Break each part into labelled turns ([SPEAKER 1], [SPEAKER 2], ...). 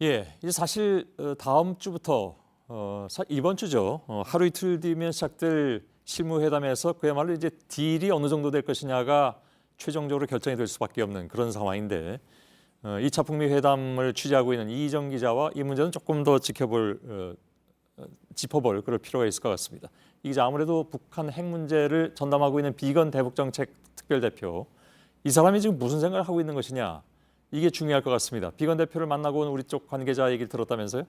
[SPEAKER 1] 예, 이제 사실 다음 주부터 이번 주죠. 하루 이틀 뒤면 시작될 실무회담에서 그야말로 이제 딜이 어느 정도 될 것이냐가 최종적으로 결정이 될 수밖에 없는 그런 상황인데 2차 북미 회담을 취재하고 있는 이희정 기자와 이 문제는 조금 더 짚어볼 그럴 필요가 있을 것 같습니다. 이 기자 아무래도 북한 핵 문제를 전담하고 있는 비건 대북정책 특별대표 이 사람이 지금 무슨 생각을 하고 있는 것이냐 이게 중요할 것 같습니다. 비건 대표를 만나고 온 우리 쪽 관계자 얘기를 들었다면서요?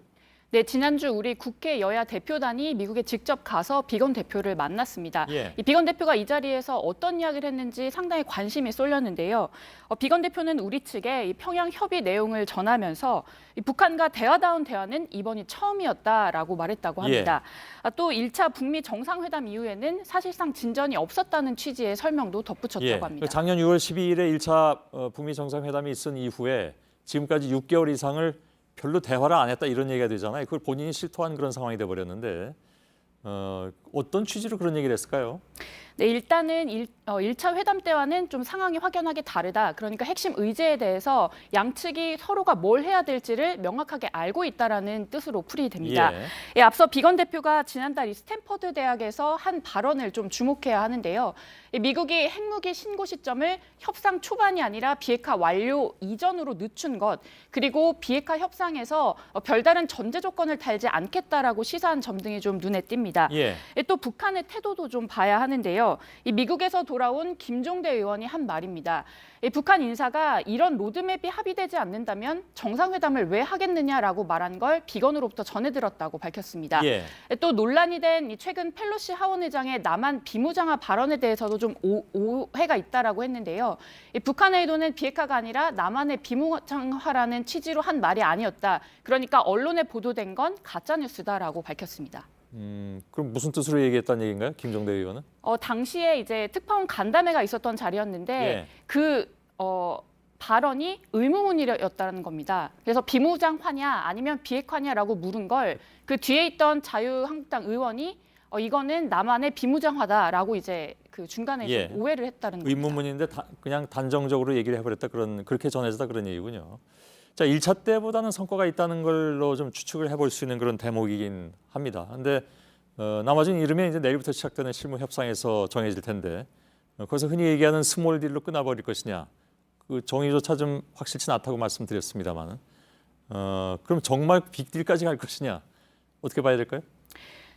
[SPEAKER 2] 네, 지난주 우리 국회 여야 대표단이 미국에 직접 가서 비건 대표를 만났습니다.
[SPEAKER 1] 예.
[SPEAKER 2] 이 비건 대표가 이 자리에서 어떤 이야기를 했는지 상당히 관심이 쏠렸는데요. 비건 대표는 우리 측에 이 평양 협의 내용을 전하면서 이 북한과 대화다운 대화는 이번이 처음이었다라고 말했다고 합니다. 또 1차 북미 정상회담 이후에는 사실상 진전이 없었다는 취지의 설명도 덧붙였다고 합니다.
[SPEAKER 1] 작년 6월 12일에 1차 북미 정상회담이 있은 이후에 지금까지 6개월 이상을 별로 대화를 안 했다 이런 얘기가 되잖아요. 그걸 본인이 실토한 그런 상황이 돼버렸는데 어떤 취지로 그런 얘기를 했을까요?
[SPEAKER 2] 네, 일단은 1차 회담 때와는 좀 상황이 확연하게 다르다. 그러니까 핵심 의제에 대해서 양측이 서로가 뭘 해야 될지를 명확하게 알고 있다라는 뜻으로 풀이됩니다. 예, 앞서 비건 대표가 지난달 이 스탠퍼드 대학에서 한 발언을 좀 주목해야 하는데요. 미국이 핵무기 신고 시점을 협상 초반이 아니라 비핵화 완료 이전으로 늦춘 것, 그리고 비핵화 협상에서 별다른 전제 조건을 달지 않겠다라고 시사한 점 등이 좀 눈에 띕니다. 또 북한의 태도도 좀 봐야 하는데요. 이 미국에서 돌아온 김종대 의원이 한 말입니다. 북한 인사가 이런 로드맵이 합의되지 않는다면 정상회담을 왜 하겠느냐라고 말한 걸 비건으로부터 전해 들었다고 밝혔습니다. 또 논란이 된 최근 펠로시 하원의장의 남한 비무장화 발언에 대해서도 좀 오해가 있다라고 했는데요. 북한의 의도는 비핵화가 아니라 남한의 비무장화라는 취지로 한 말이 아니었다. 그러니까 언론에 보도된 건 가짜뉴스다라고 밝혔습니다.
[SPEAKER 1] 그럼 무슨 뜻으로 얘기했다는 얘기인가요? 김종대 의원은?
[SPEAKER 2] 당시에 이제 특파원 간담회가 있었던 자리였는데 발언이 의무문이었다는 겁니다. 그래서 비무장화냐 아니면 비핵화냐라고 물은 걸 그 뒤에 있던 자유한국당 의원이 이거는 남한의 비무장화다라고 이제 그 중간에 좀 오해를 했다는 겁니다.
[SPEAKER 1] 의무문인데 그냥 단정적으로 얘기를 해버렸다 그렇게 전해졌다 그런 얘기군요. 자, 1차 때보다는 성과가 있다는 걸로 좀 추측을 해볼 수 있는 그런 대목이긴 합니다. 그런데 나머지는 이르면 이제 내일부터 시작되는 실무 협상에서 정해질 텐데 거기서 흔히 얘기하는 스몰 딜로 끊어버릴 것이냐 그 정의조차 좀 확실치 않다고 말씀드렸습니다만 그럼 정말 빅딜까지 갈 것이냐 어떻게 봐야 될까요?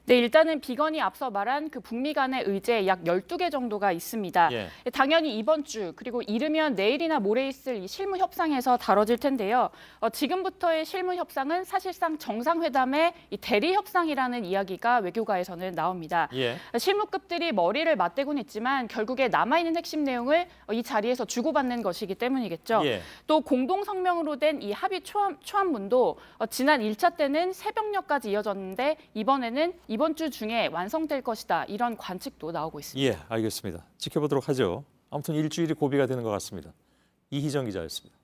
[SPEAKER 2] 네, 일단은 비건이 앞서 말한 그 북미 간의 의제 약 12개 정도가 있습니다. 당연히 이번 주 그리고 이르면 내일이나 모레 있을 이 실무 협상에서 다뤄질 텐데요. 지금부터의 실무 협상은 사실상 정상회담의 이 대리 협상이라는 이야기가 외교가에서는 나옵니다. 실무급들이 머리를 맞대고는 있지만 결국에 남아있는 핵심 내용을 이 자리에서 주고받는 것이기 때문이겠죠. 또 공동성명으로 된 이 합의 초안문도 지난 1차 때는 새벽녘까지 이어졌는데 이번에는 이번 주 중에 완성될 것이다. 이런 관측도 나오고 있습니다.
[SPEAKER 1] 예, 알겠습니다. 지켜보도록 하죠. 아무튼 일주일이 고비가 되는 것 같습니다. 이희정 기자였습니다.